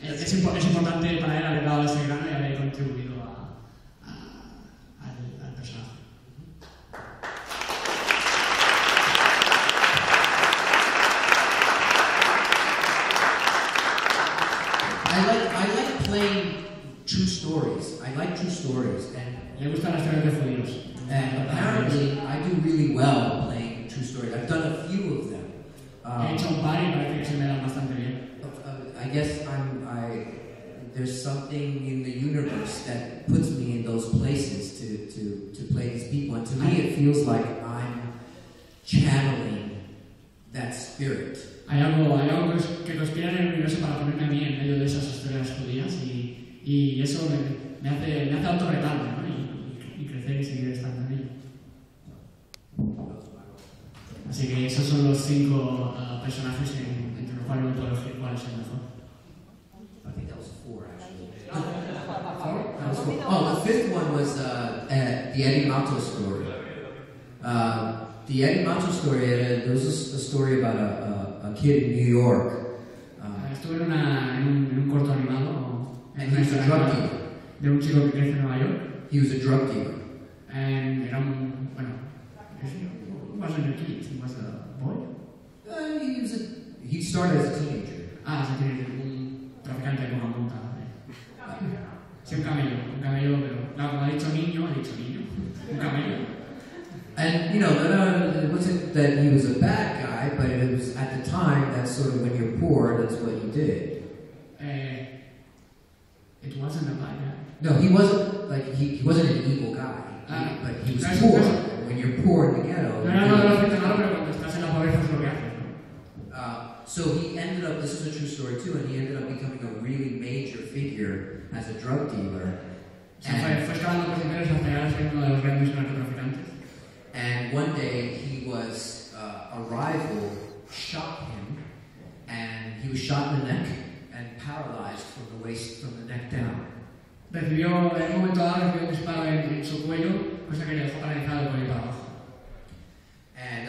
Es importante para él haber dado ese grano y haber contribuido al personaje. I like playing true stories. I like true stories. Le gustan las historias de judíos. And apparently, I do really well playing true stories. I've done a few of them. He hecho un par y parece que se me dan bastante bien. I guess there's something in the universe that puts me in those places to play these people. And to me, it feels like I'm channeling that spirit. Hay algo que conspira en el universo para ponerme a mí en medio de esas historias judías y eso me hace autorretarme, ¿no? Y crecer y seguir estando en ello. Así que esos son los 5 personajes entre los cuales no puedo elegir cuál es el mejor. I think that was 4 actually. 4? That was 4. Oh, the 5th one was the Eddie Mato story. The Eddie Mato story, there was a story about a kid in New York. Estuve en un corto animado And he was a drug dealer. De un chico que crece en Nueva York. He was a drug dealer. And era he wasn't a kid, he was a boy. He started as a teenager. As a teenager, un traficante con una punta. Sí, un camello, pero claro, como ha dicho niño, un camello. And, you know, it wasn't that he was a bad guy, but it was, at the time, that's sort of when you're poor, that's what you did. It wasn't a bad guy. No, he wasn't, like, he wasn't an evil guy, but he was poor. When you're poor in the ghetto... So he ended up, this is a true story too, and he ended up becoming a really major figure as a drug dealer. And one day he was, a rival shot him, and he was shot in the neck and paralyzed from the neck down. Recibió, en un momento dado, recibió un disparo en su cuello, cosa que le dejó paralizado de cuello para abajo. And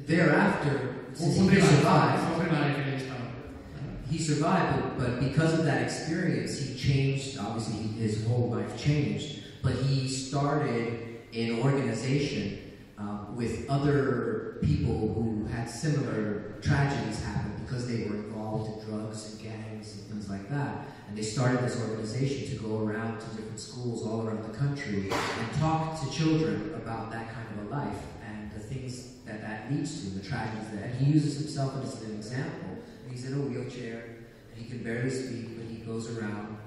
thereafter, he survived, but because of that experience, he changed. Obviously, his whole life changed. But he started an organization with other people who had similar tragedies happen because they were involved in drugs and gangs and things like that. And they started this organization to go around to different schools all around the country and talk to children about that kind of a life and the things that leads to, the tragedies that. And he uses himself as an example. And he's in a wheelchair, and he can barely speak, but he goes around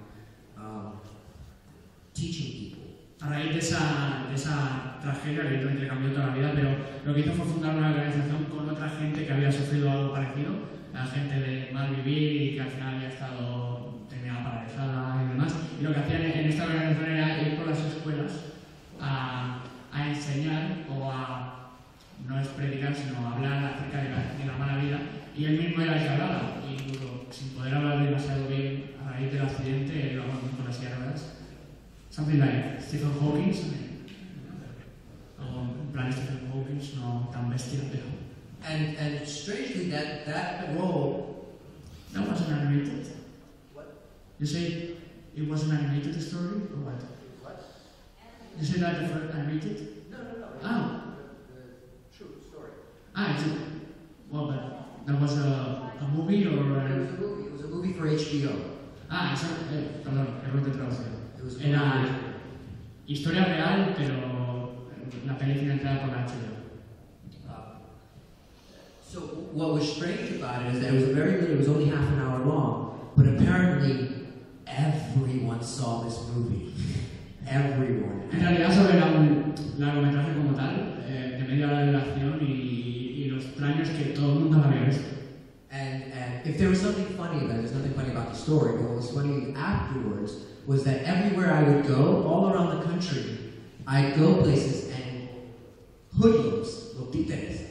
teaching people. A raíz de esa tragedia, evidentemente le cambió toda la vida, pero lo que hizo fue fundar una organización con otra gente que había sufrido algo parecido, la gente de mal vivir y que al final había tenía paralizada y demás. Y lo que hacían en esta organización era ir por las escuelas a enseñar o no es predicar, sino hablar acerca de la mala vida, y él mismo era el que hablaba, y sin poder hablar demasiado bien a raíz del accidente, lo hablamos con las silla de ruedas. Something like Stephen Hawking, algo en plan Stephen Hawking, no tan bestia, pero... And strangely, that role... That wasn't animated. What? You say it was an animated story, or what? What? You say that the first animated? No. Ah. True story. Well, but that was a movie or... It was a movie for HBO. Perdón, error de traducción. Era historia real, pero la peli financiada por HBO. So what was strange about it is that it was only half an hour long, but apparently everyone saw this movie. Everyone. En realidad sobre un largometraje como tal, de media hora de duración y lo extraño es que todo el mundo la había visto. And if there was something funny about it, there's nothing funny about the story, but what was funny afterwards was that everywhere I would go, all around the country, I'd go places and hoodlums, los títeres,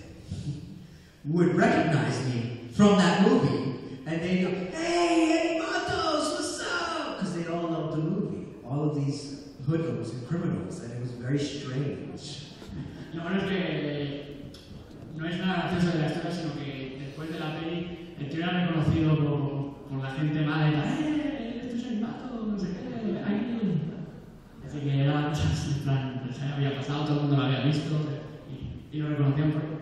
would recognize me from that movie, and they'd go, "Hey, Eddie Matos, what's up?" Because they all loved the movie. All of these hoodlums and criminals, and it was very strange. Lo bueno es que no es nada gracioso de la historia, sino que después de la peli el tío era reconocido por la gente mala era, esto es animado, no sé qué, ahí. Así que era, en plan, pues, había pasado, todo el mundo lo había visto y lo reconocían por ello.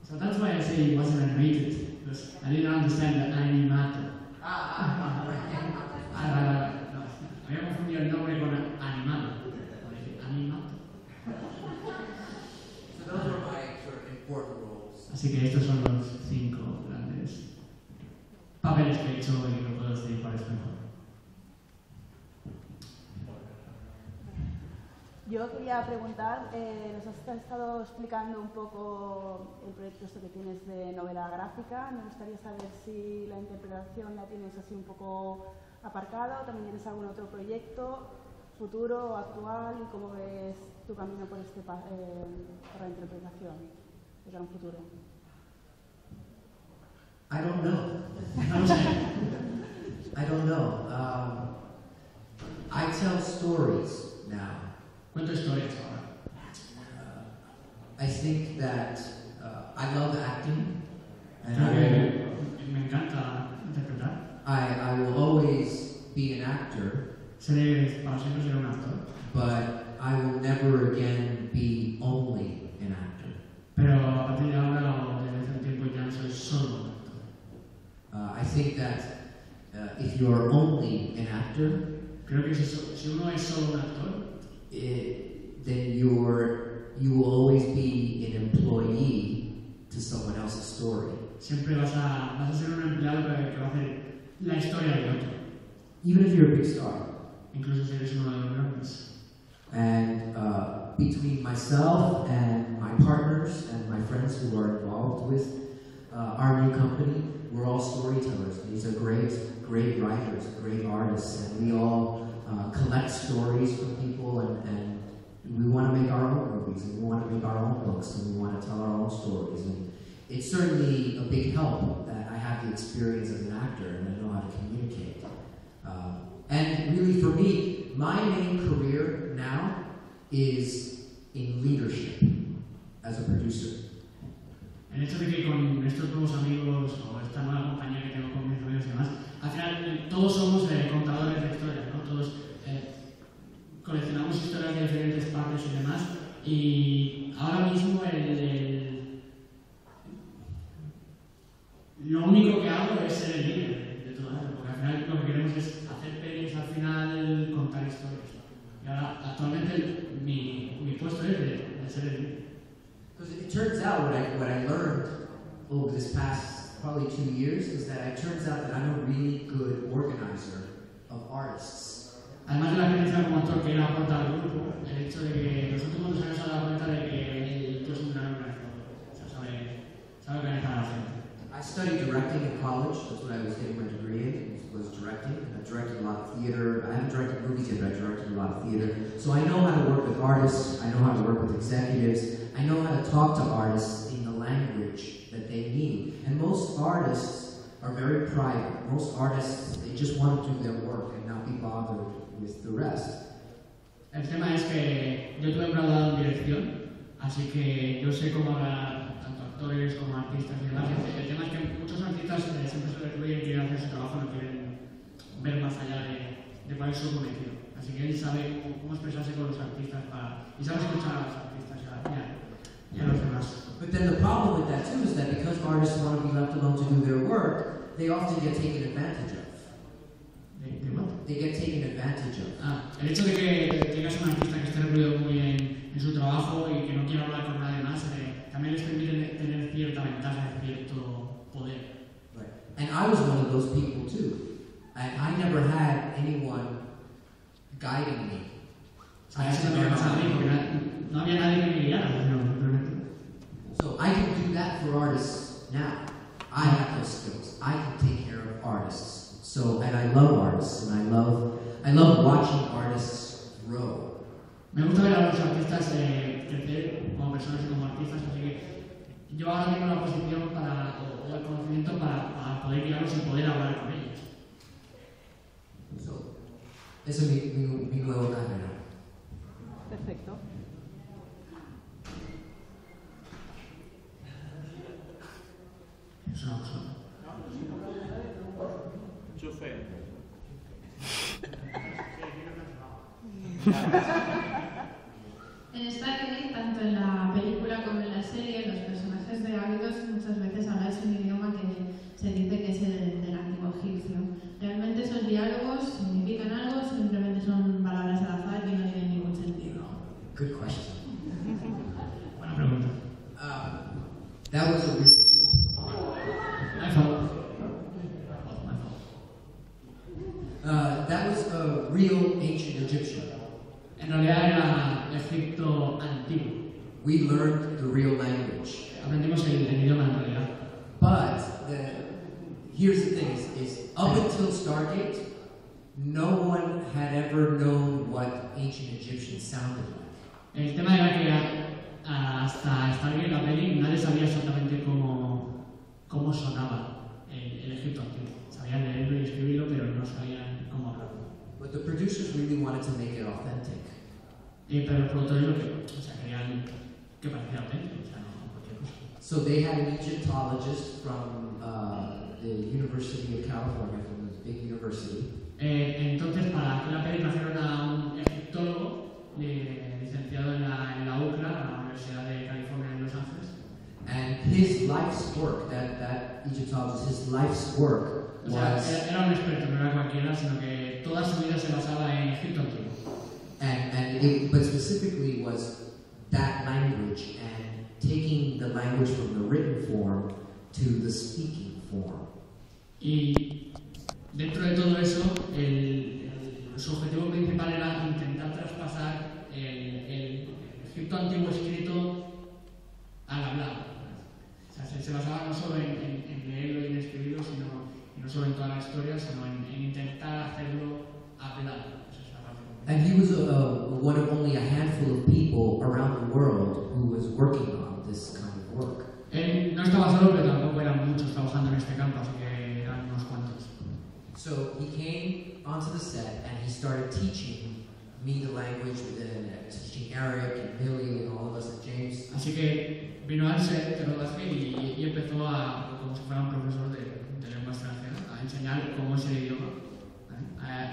So that's why I say it wasn't animated, because I didn't understand the animato. No, había confundido el nombre con animado. Animato. So those are my sort of important roles. Así que estos son los 5 grandes papeles que he hecho y que puedo decir cuál es mejor. Yo quería preguntar, nos has estado explicando un poco el proyecto este que tienes de novela gráfica. Me gustaría saber si la interpretación la tienes así un poco aparcada o también tienes algún otro proyecto futuro o actual y cómo ves tu camino por para la interpretación de cara a un futuro. I don't know. No lo sé. I don't know. I tell stories now. Cuento historias ahora. I think that I love acting, and Me encanta interpretar. I will always be an actor, Para siempre seré un actor. but I will never again be only an actor. Pero a partir de ahora o desde hace un tiempo ya no soy solo un actor. I think that if you are only an actor, Creo que si uno es solo un actor, then you will always be an employee to someone else's story. siempre vas a ser un empleado que va a hacer la historia de otro. Even if you're a big star. Incluso si eres uno de los grandes. And between myself and my partners and my friends who are involved with our new company, we're all storytellers. These are great writers, great artists, and we all collect stories from people, and we want to make our own movies, and we want to make our own books, and we want to tell our own stories. And it's certainly a big help that I have the experience as an actor and I know how to communicate. And really, for me, my main career now is in leadership as a producer. El hecho de que con estos nuevos amigos o esta nueva compañía que tengo con mis amigos y demás, al final todos somos contadores de historias, ¿no? Todos coleccionamos historias de diferentes partes y demás, y ahora mismo lo único que hago es ser el líder de todo esto, porque al final lo que queremos es hacer pelis, al final contar historias. Y ahora actualmente mi puesto es de ser el líder. Because it turns out what I learned over this past probably 2 years is that it turns out that I'm a really good organizer of artists. Además de la experiencia como actor que él aporta al grupo, el hecho de que los últimos 2 años se ha dado cuenta de que tú eres un gran organizador. O sea, sabe organizar a la gente. I studied directing in college. That's what I was getting my degree in, was directing. I directed a lot of theater. I haven't directed movies yet, but I directed a lot of theater. So I know how to work with artists. I know how to work with executives. I know how to talk to artists in the language that they need. And most artists are very private. Most artists, they just want to do their work and not be bothered with the rest. El tema es que yo tuve un graduado en dirección, así que yo sé cómo hablar tanto actores como artistas y demás. El tema es que muchos artistas siempre se recluyen, quieren hacer su trabajo, no quieren ver más allá de cuál es su cometido. Así que él sabe cómo expresarse con los artistas y sabe escuchar a los artistas y a los demás. But then the problem with that too is that because artists want to be left alone to do their work, they often get taken advantage of. They get taken advantage of. El hecho de que tengas un artista que esté recluido muy en su trabajo y que no quiera hablar con nadie más, también les permite tener cierta ventaja, cierto poder. Right. And I was one of those people too. I never had anyone guiding me. Eso me pasa a mí, porque no había nadie que me guiara. So I can do that for artists now. I have those skills. I can take care of artists. So, and I love artists, and I love watching artists grow. Me gusta ver a los artistas crecer como personas y como artistas, así que yo ahora tengo la posición o el conocimiento para poder guiarlos y poder hablar con ellos. So, esa es mi nueva carrera. Perfecto. Es una cosa. En Stargate, tanto en la película como en la serie, los personajes de Ávidos muchas veces habláis un idioma que se dice que es el del antiguo egipcio. ¿Realmente esos diálogos significan algo o simplemente son palabras al azar que no tienen ningún sentido? Good question. Buena pregunta. That was a My fault. that was a real ancient Egyptian. En realidad era Egipto antiguo. We learned the real language. Aprendimos el idioma en realidad. But here's the thing: is up until Stargate, no one had ever known what ancient Egyptian sounded like. El tema era que hasta Stargate, la peli, nadie sabía exactamente cómo sonaba el Egipto antiguo. Sabían leerlo y escribirlo, pero no sabían cómo hablarlo. But the producers really wanted to make it authentic. Pero los productores querían que pareciera auténtico, no cualquier cosa. So they had an Egyptologist from the University of California, from this big university. Entonces, para que la peli trajeron a un egiptólogo licenciado en la UCLA, la Universidad de California en Los Ángeles. And his life's work, that Egyptologist, his life's work was... Era un experto, no era cualquiera, sino que toda su vida se basaba en Egipto antiguo. But specifically was that language and taking the language from the written form to the speaking form. Y dentro de todo eso, su objetivo principal era intentar traspasar el Egipto antiguo escrito al hablado. O sea, se basaba no solo en leerlo y en escribirlo, y no solo en toda la historia, sino en intentar hacerlo hablado. And he was one of only a handful of people around the world who was working on this kind of work. Él no estaba solo, pero tampoco eran muchos trabajando en este campo, así que eran unos cuantos. So he came onto the set and he started teaching me the language, teaching Eric and Millie and all of us and James. Así que vino al set de rodaje y empezó como si fuera un profesor de lengua extranjera, a enseñar cómo es el idioma,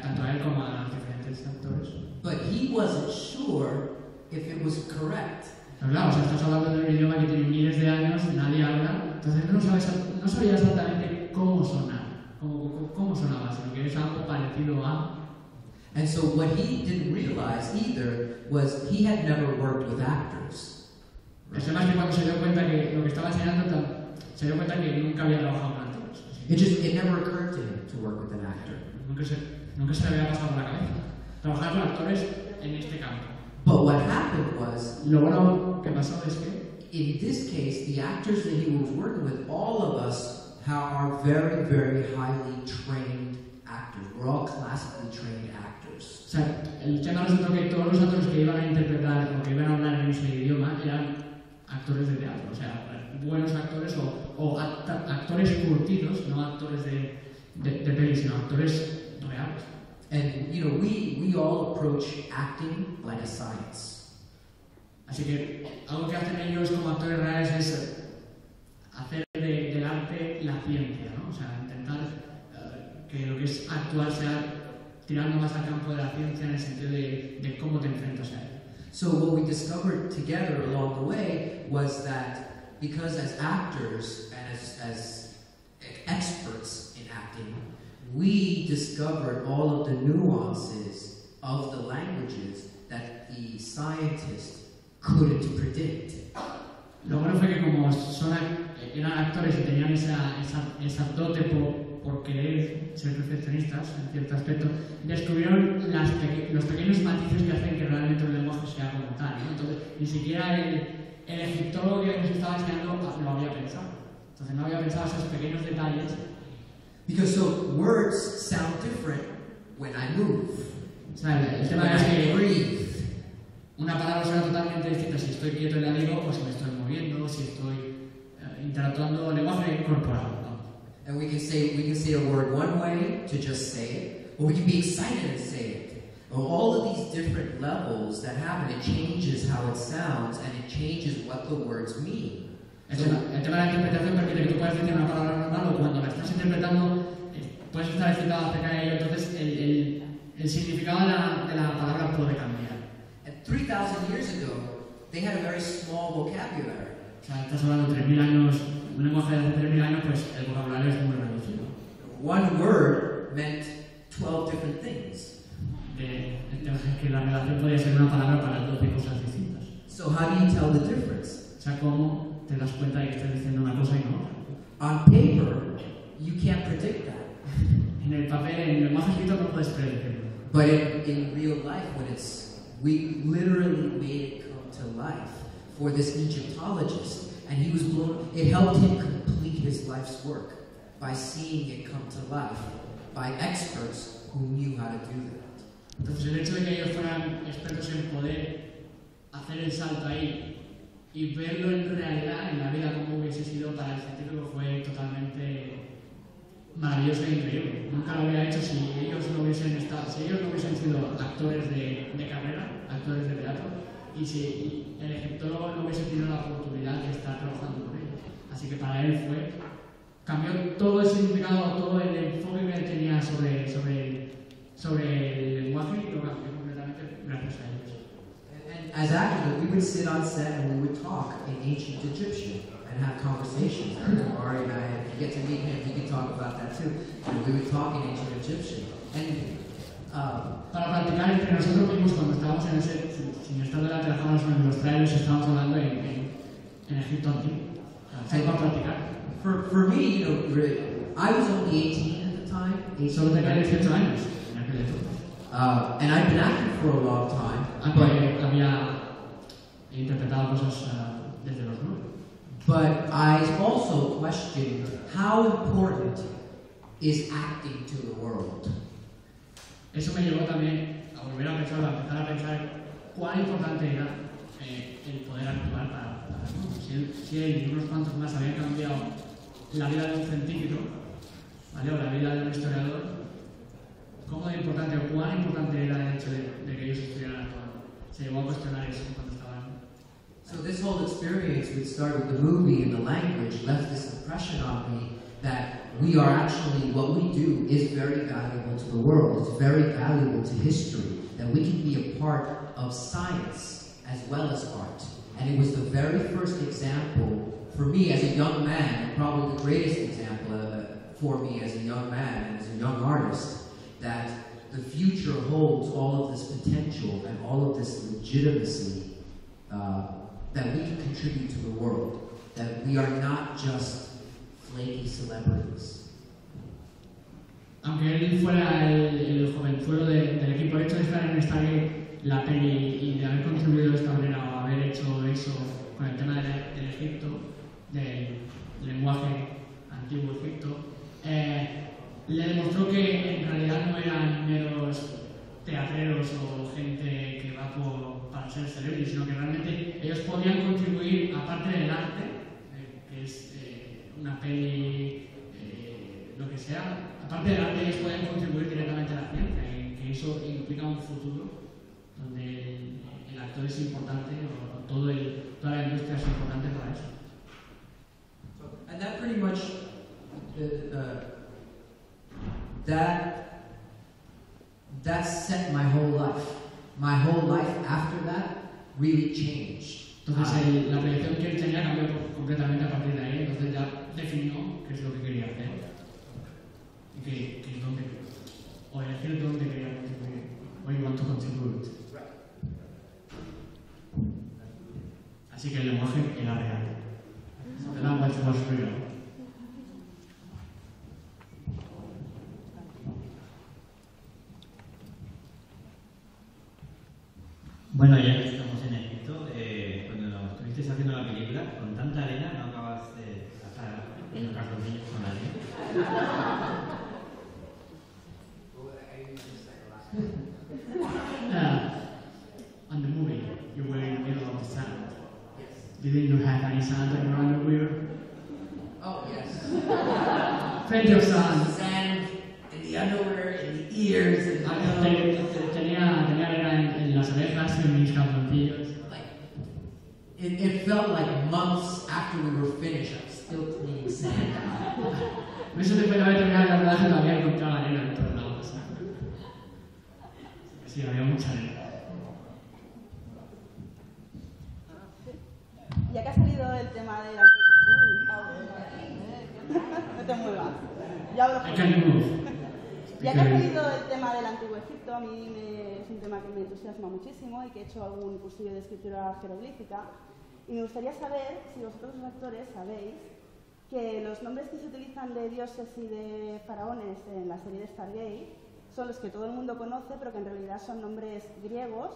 tanto a él como a diferentes actores. But he wasn't sure if it was correct. Pero claro, estás hablando de un idioma que tiene miles de años, nadie habla, entonces no sabía exactamente cómo sonar, cómo sonaba, sino que es algo parecido a... And so what he didn't realize either was he had never worked with actors. El tema es que cuando se dio cuenta que lo que estaba enseñando, se dio cuenta que nunca había trabajado con actores. It never occurred to him to work with an actor. Nunca se le había pasado por la cabeza trabajar con actores en este campo. But what happened was, lo bueno que pasó es que, in this case, the actors that he was working with, all of us are very, very highly trained actors. We're all classically trained actors. O sea, el tema resultó que todos los actores que iban a interpretar o que iban a hablar en ese idioma eran actores de teatro, o sea, buenos actores o actores curtidos, no actores de peli, sino actores reales. And you know, we all approach acting like a science. Así que algo que hacen ellos como actores reales es hacer del arte la ciencia, ¿no? O sea, intentar que lo que es actuar sea tirando más al campo de la ciencia en el sentido de cómo te enfrentas a él. So what we discovered together along the way was that because as actors and as experts in acting, we discovered all of the nuances of the languages that the scientists couldn't predict. Lo bueno fue que como eran actores y tenían esa dote por querer ser perfeccionistas en cierto aspecto, descubrieron los pequeños matices que hacen que realmente un lenguaje sea como tal, ¿no? Entonces, ni siquiera el egiptólogo que nos estaba enseñando lo había pensado. Entonces no había pensado esos pequeños detalles. Because so words sound different when I move. O sea, el tema es que una palabra suena totalmente distinta si estoy quieto y la digo, o si me estoy moviendo, o si estoy interactuando lenguaje corporal, ¿no? And we can say a word one way to just say it, or we can be excited and say it. All of these different levels that happen, it changes how it sounds and it changes what the words mean. El tema de la interpretación permite que tú puedas decir una palabra normal o cuando la estás interpretando puedes estar excitado acerca de ello, entonces el significado de la palabra puede cambiar. And 3,000 years ago, they had a very small vocabulary. O sea, estás hablando de 3.000 años, un lenguaje de 3.000 años, pues el vocabulario es muy reducido. One word meant 12 different things. Que la relación podía ser una palabra para 12 cosas distintas. So how do you tell the difference? O sea, ¿cómo te das cuenta de que estás diciendo una cosa y no otra? On paper, you can't predict that. En el papel, en el lenguaje escrito no puedes predecirlo. But in real life, we literally made it come to life for this Egyptologist, and he was blown. It helped him complete his life's work by seeing it come to life by experts who knew how to do that. Entonces el hecho de que ellos fueran expertos en poder hacer el salto ahí y verlo en realidad, en la vida, como hubiese sido para el científico, fue totalmente maravilloso e increíble. Nunca lo hubiera hecho si ellos no hubiesen sido actores de carrera, actores de teatro, y si el egiptólogo no hubiese tenido la oportunidad de estar trabajando con ellos. Así que para él cambió todo el significado, todo el enfoque que él tenía sobre el lenguaje y lo cambió completamente gracias a ellos. And as actors, we would sit on set and we would talk in ancient Egyptian and have conversations. Ari and I, if you get to meet him, he can talk about that too. And we would talk in ancient Egyptian. And para practicar entre nosotros mismos cuando estábamos en ese, sin estar delante de la cámara en los trailers, estábamos hablando en Egipto antiguo. Solo para practicar. For me, you know, I was only 18 at the time. Solo tenía 18 años. And I've been acting for a long time. Había interpretado cosas desde los 9. But I also questioned how important is acting to the world. Eso me llevó también a volver a pensar, a empezar a pensar cuán importante era el poder actuar para el mundo. Si él y unos cuantos más habían cambiado la vida de un científico, ¿vale? O la vida de un historiador, ¿cómo de importante o cuán importante era el hecho de que ellos estuvieran actuando? Se llevó a cuestionar eso cuando estaban. So this whole experience, which started with the movie and the language, left this impression on me that we are actually, what we do is very valuable to the world. It's very valuable to history. That we can be a part of science as well as art. And it was the very first example for me as a young man, and probably the greatest example for me as a young man and as a young artist, that the future holds all of this potential and all of this legitimacy that we can contribute to the world. That we are not just flaky celebrities. Aunque él fuera el jovenzuelo del equipo, el hecho de estar en Stargate, la peli, y de haber contribuido de esta manera o haber hecho eso con el tema del Egipto, del lenguaje antiguo Egipto, le demostró que en realidad no eran meros teatreros o gente que va para ser celebrities, sino que realmente ellos podían contribuir, aparte del arte, que es una peli, lo que sea, aparte del arte ellos pueden contribuir directamente a la ciencia, que eso implica un futuro donde el actor es importante o toda la industria es importante para eso. And that pretty much, that set my whole life. My whole life after that really changed. Entonces la proyección que él tenía cambió completamente a partir de ahí, entonces ya definió qué es lo que quería hacer y que dónde, o elegir dónde quería contribuir, where you want to contribute. Así que el lenguaje era real. The language was real. Bueno, ya que estamos en Egipto, cuando estuvisteis haciendo la película, con tanta arena no acabas de pasar en los calzoncillos con la arena. On the movie, you were in the middle of the sand. Didn't you have any sand on your underwear? Oh, yes. Plenty of sand. Sand in the underwear, in the ears, in the Tenía arena en las orejas, en mis calzoncillos. Like, it felt like months after we were finished, I was still cleaning sand out. Eso después de haber terminado la rodaje todavía encontraba arena en todos lados. I can move. Ya que has leído el tema del Antiguo Egipto, a mí es un tema que me entusiasma muchísimo y que he hecho algún cursillo de escritura jeroglífica. Y me gustaría saber si vosotros los actores sabéis que los nombres que se utilizan de dioses y de faraones en la serie de Stargate son los que todo el mundo conoce, pero que en realidad son nombres griegos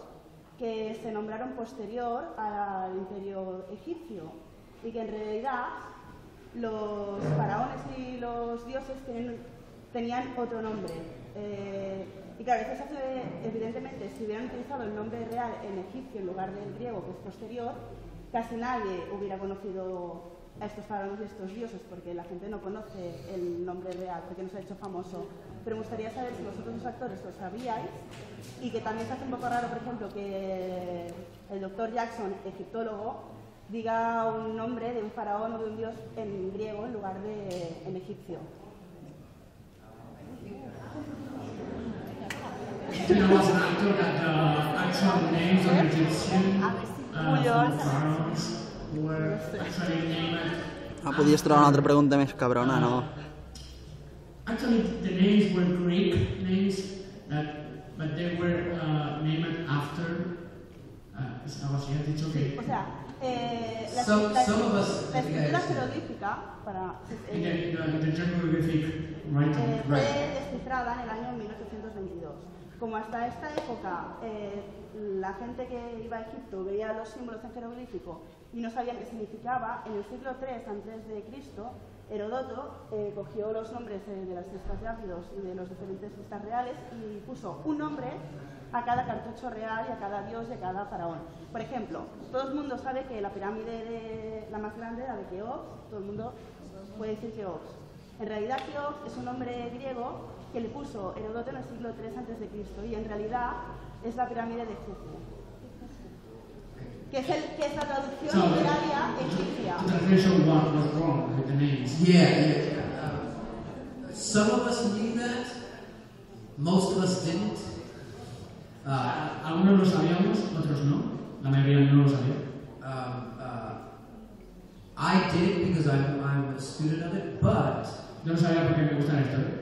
que se nombraron posterior al imperio egipcio y que en realidad los faraones y los dioses tenían otro nombre. Y claro, eso se hace, evidentemente, si hubieran utilizado el nombre real en egipcio en lugar del griego, que es posterior, casi nadie hubiera conocido a estos faraones y a estos dioses, porque la gente no conoce el nombre real, porque no se ha hecho famoso. Pero me gustaría saber si vosotros los actores lo sabíais, y que también se hace un poco raro, por ejemplo, que el Dr. Jackson, egiptólogo, diga un nombre de un faraón o de un dios en griego en lugar de en egipcio. Do you know as an actor that the actual names of Egyptian pharaohs were actually named? Podies trobar una altra pregunta més cabrona, no? Actually, the names were Greek names, but they were named after. Algo así, has dicho que. O sea, la escritura jeroglífica para the jerogliphic writing. Fue descifrada en el año 1822. Como hasta esta época la gente que iba a Egipto veía los símbolos en jeroglífico y no sabían qué significaba, en el siglo III a.C., Heródoto cogió los nombres de las listas de ácidos y de los diferentes listas reales y puso un nombre a cada cartucho real y a cada dios y a cada faraón. Por ejemplo, todo el mundo sabe que la pirámide la más grande, la de Keops, todo el mundo puede decir Keops. En realidad Keops es un nombre griego que le puso Heródoto en el siglo III a.C. y en realidad es la pirámide de Khufu, que es la traducción literaria egipcia. The translation was wrong with the names. Yeah. Some of us knew that, most of us didn't. Algunos lo sabíamos, otros no. La mayoría no lo sabía. I did because I'm a student of it, but Yo lo sabía porque me gusta la historia.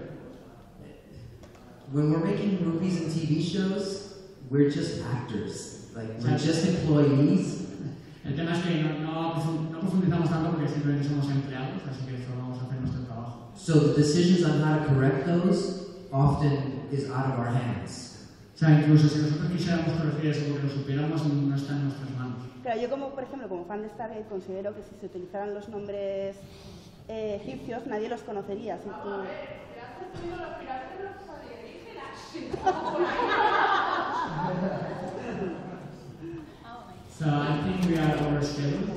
when we're making movies and TV shows, we're just actors. Like, we're just employees. El tema es que no profundizamos tanto porque simplemente somos empleados, así que solo vamos a hacer nuestro trabajo. So the decisions on how to correct those often is out of our hands. O sea, incluso si nosotros quisiéramos corregir eso porque lo supiéramos, no está en nuestras manos. Claro, yo por ejemplo, como fan de Stargate, considero que si se utilizaran los nombres egipcios, nadie los conocería. Si tú... So I think we are overscheduled.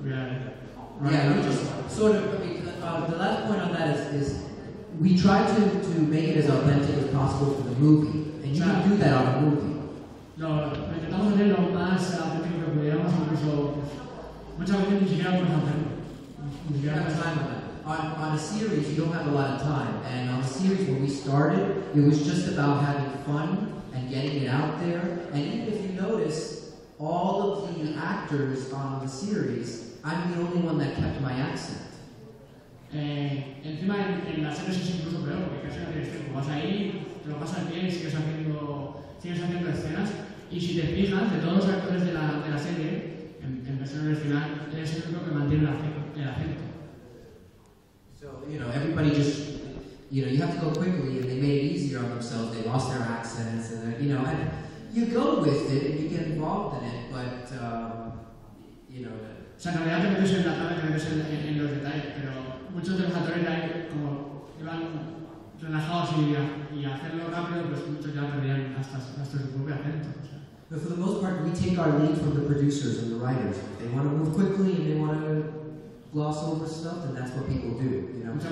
We just sort of. The last point on that is we try to make it as authentic as possible for the movie, and you can do that on a movie. Lo intentamos hacer lo más auténtico que pudiéramos, incluso muchas veces ni siquiera podemos hacerlo. On a series, you don't have a lot of time, and on a series when we started, it was just about having fun and getting it out there. And even if you notice, all of the actors on the series, I'm the only one that kept my accent. Encima en las series es incluso peor, porque casi no tienes tiempo. Vas ahí, te lo pasas bien y sigues haciendo escenas. Y si te fijas, de todos los actores de la serie, en versión original, eres el único que mantiene el acento. So, everybody just, you have to go quickly, and they made it easier on themselves. They lost their accents, and and you go with it, and you get involved in it, but, O sea, en realidad te metes en la tabla, te metes en los detalles, pero muchos de los actores ahí, como iban relajados y hacerlo rápido, pues muchos ya perdían hasta su propio acento. O sea. But for the most part, we take our lead from the producers and the writers. If they want to move quickly and they want to gloss over stuff, then that's what people do.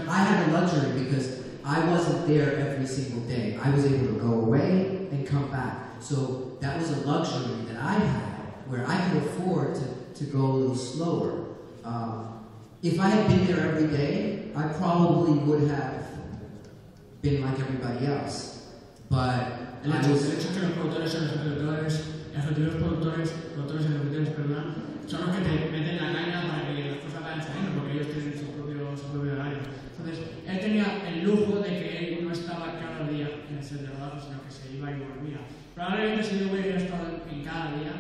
I had a luxury because I wasn't there every single day. I was able to go away and come back. So that was a luxury that I had, where I could afford to go a little slower. If I had been there every day, I probably would have been like everybody else. But El hecho que los productores son los productores, ejecutivos productores son los que te meten la caña para que las cosas vayan saliendo, porque ellos tienen su propio su propio horario. Entonces, él tenía el lujo de que él no estaba cada día en el set de rodaje, sino que se iba y volvía. Probablemente si yo hubiera estado en cada día,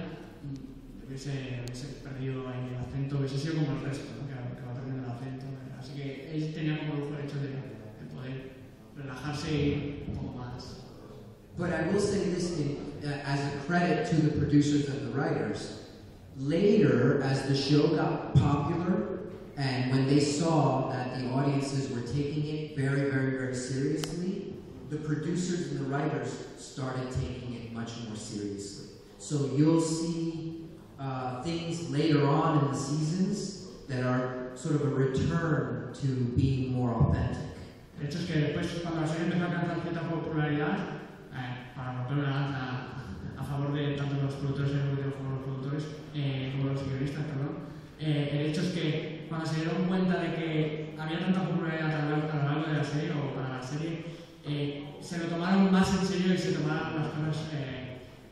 hubiese perdido el acento, hubiese sido como el resto, ¿no? que va perdiendo el acento. Así que él tenía como lujo el hecho de poder relajarse y ir un poco más. But I will say this as a credit to the producers and the writers. Later, as the show got popular, and when they saw that the audiences were taking it very, very, very seriously, the producers and the writers started taking it much more seriously. So you'll see things later on in the seasons that are sort of a return to being more authentic. De hecho, es que después, cuando la serie empezó a alcanzar cierta popularidad, para romper una lanza a favor de tanto los productores ejecutivos como los productores, como los guionistas, perdón, el hecho es que cuando se dieron cuenta de que había tanta popularidad a lo largo de la serie o para la serie, se lo tomaron más en serio y se tomaron las cosas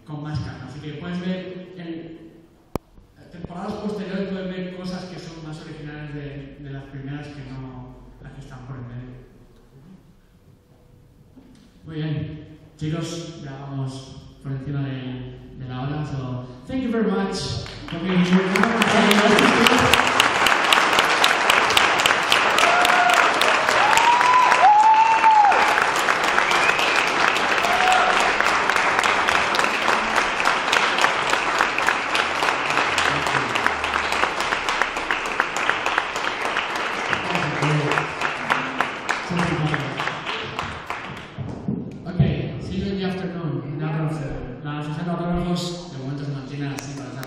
con más calma. Así que puedes ver en temporadas posteriores, puedes ver cosas que son más originales de las primeras que no las que están por en medio. Muy bien, chicos, ya vamos por encima de la hora. So, thank you very much for being here. La asociación de autógrafos de momento se mantiene a las 5 de la tarde.